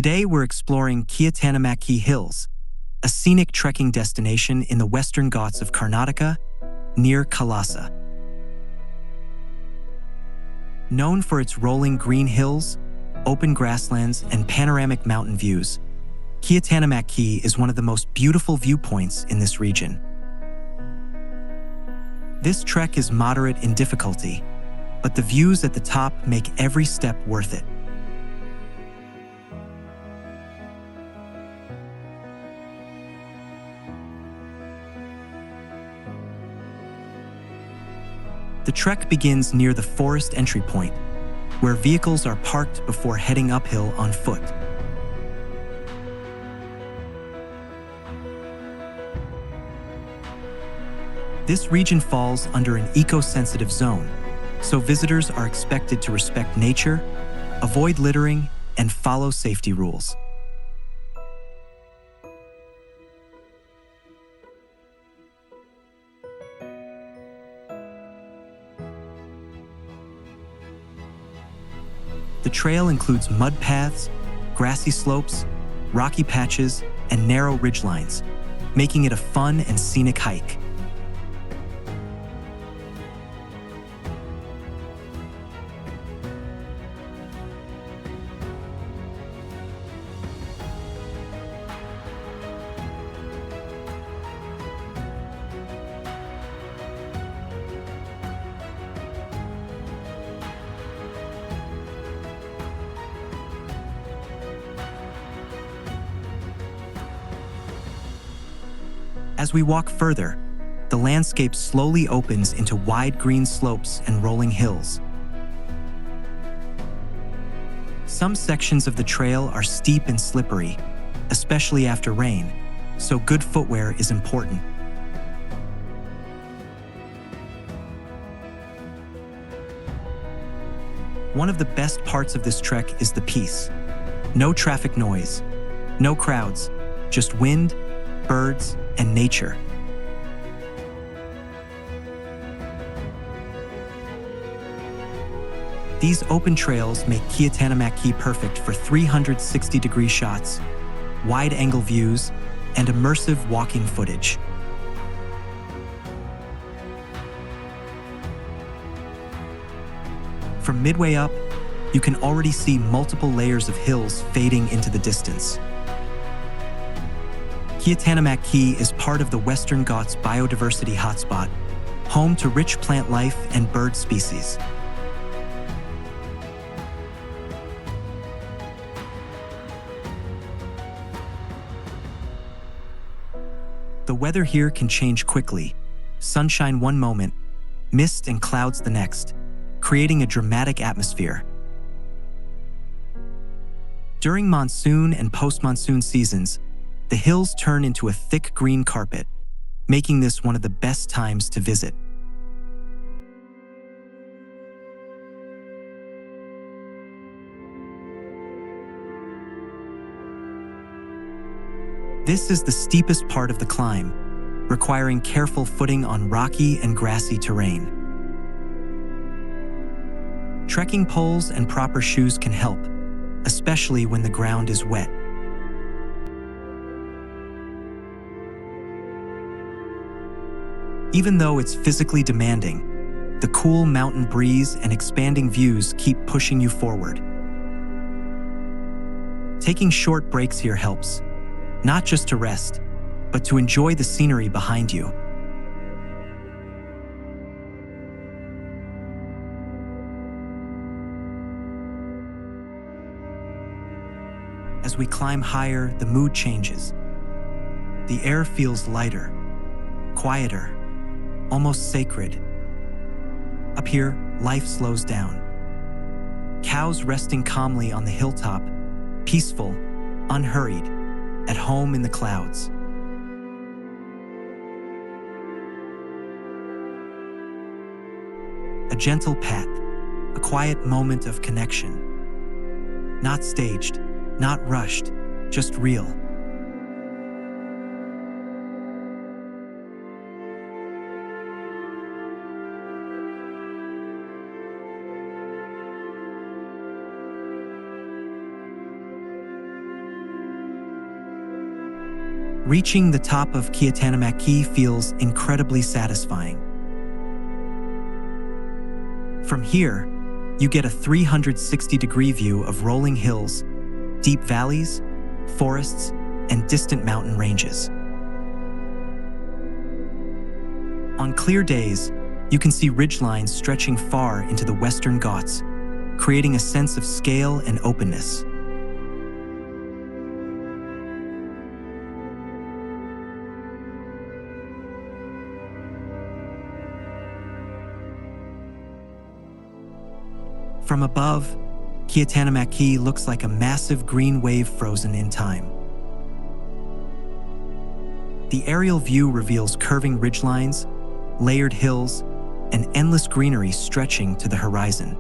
Today we're exploring Kyatanamakki Hills, a scenic trekking destination in the Western Ghats of Karnataka, near Kalasa. Known for its rolling green hills, open grasslands, and panoramic mountain views, Kyatanamakki is one of the most beautiful viewpoints in this region. This trek is moderate in difficulty, but the views at the top make every step worth it. The trek begins near the forest entry point, where vehicles are parked before heading uphill on foot. This region falls under an eco-sensitive zone, so visitors are expected to respect nature, avoid littering, and follow safety rules. The trail includes mud paths, grassy slopes, rocky patches, and narrow ridgelines, making it a fun and scenic hike. As we walk further, the landscape slowly opens into wide green slopes and rolling hills. Some sections of the trail are steep and slippery, especially after rain, so good footwear is important. One of the best parts of this trek is the peace. No traffic noise, no crowds, just wind, birds, and nature. These open trails make Kyatanamakki perfect for 360-degree shots, wide-angle views, and immersive walking footage. From midway up, you can already see multiple layers of hills fading into the distance. Kyatanamakki is part of the Western Ghats biodiversity hotspot, home to rich plant life and bird species. The weather here can change quickly. Sunshine one moment, mist and clouds the next, creating a dramatic atmosphere. During monsoon and post-monsoon seasons, the hills turn into a thick green carpet, making this one of the best times to visit. This is the steepest part of the climb, requiring careful footing on rocky and grassy terrain. Trekking poles and proper shoes can help, especially when the ground is wet. Even though it's physically demanding, the cool mountain breeze and expanding views keep pushing you forward. Taking short breaks here helps, not just to rest, but to enjoy the scenery behind you. As we climb higher, the mood changes. The air feels lighter, quieter, almost sacred. Up here, life slows down. Cows resting calmly on the hilltop, peaceful, unhurried, at home in the clouds. A gentle pat, a quiet moment of connection. Not staged, not rushed, just real. Reaching the top of Kyatanamakki feels incredibly satisfying. From here, you get a 360-degree view of rolling hills, deep valleys, forests, and distant mountain ranges. On clear days, you can see ridgelines stretching far into the Western Ghats, creating a sense of scale and openness. From above, Kyatanamakki looks like a massive green wave frozen in time. The aerial view reveals curving ridgelines, layered hills, and endless greenery stretching to the horizon.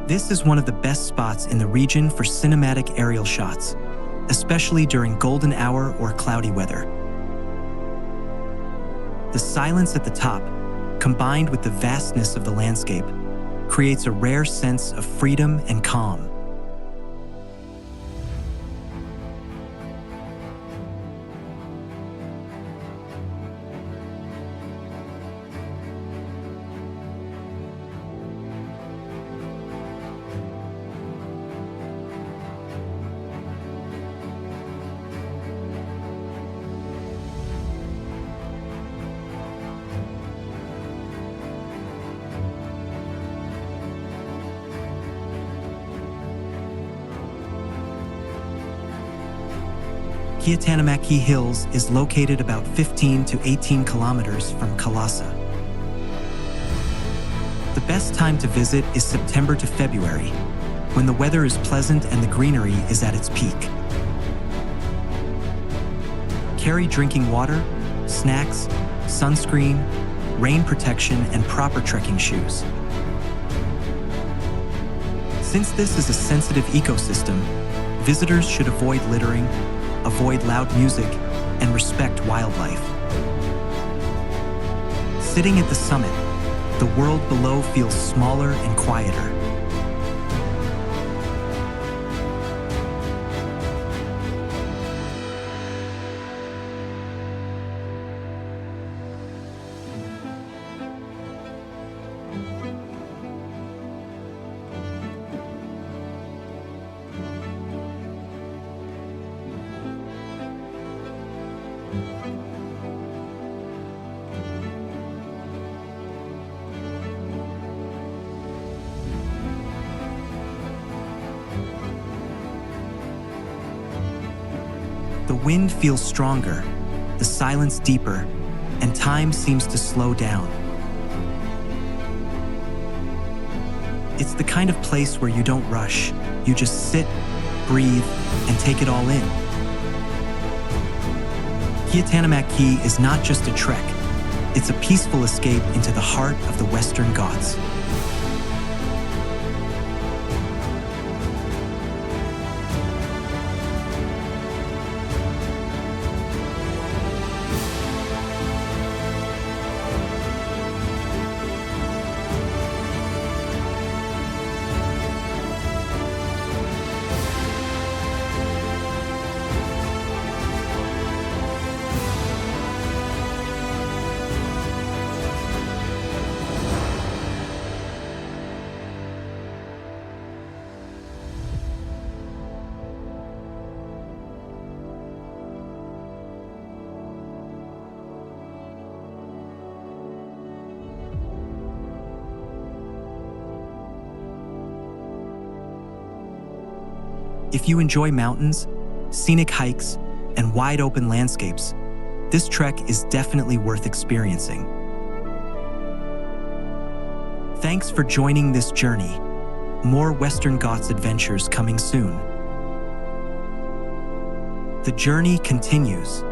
This is one of the best spots in the region for cinematic aerial shots, especially during golden hour or cloudy weather. The silence at the top, combined with the vastness of the landscape, creates a rare sense of freedom and calm. Kyatanamakki Hills is located about 15 to 18 kilometers from Kalasa. The best time to visit is September to February, when the weather is pleasant and the greenery is at its peak. Carry drinking water, snacks, sunscreen, rain protection, and proper trekking shoes. Since this is a sensitive ecosystem, visitors should avoid littering, avoid loud music, and respect wildlife. Sitting at the summit, the world below feels smaller and quieter. The wind feels stronger, the silence deeper, and time seems to slow down. It's the kind of place where you don't rush, you just sit, breathe, and take it all in. Kyatanamakki is not just a trek, it's a peaceful escape into the heart of the Western Ghats. If you enjoy mountains, scenic hikes, and wide-open landscapes, this trek is definitely worth experiencing. Thanks for joining this journey. More Western Ghats adventures coming soon. The journey continues.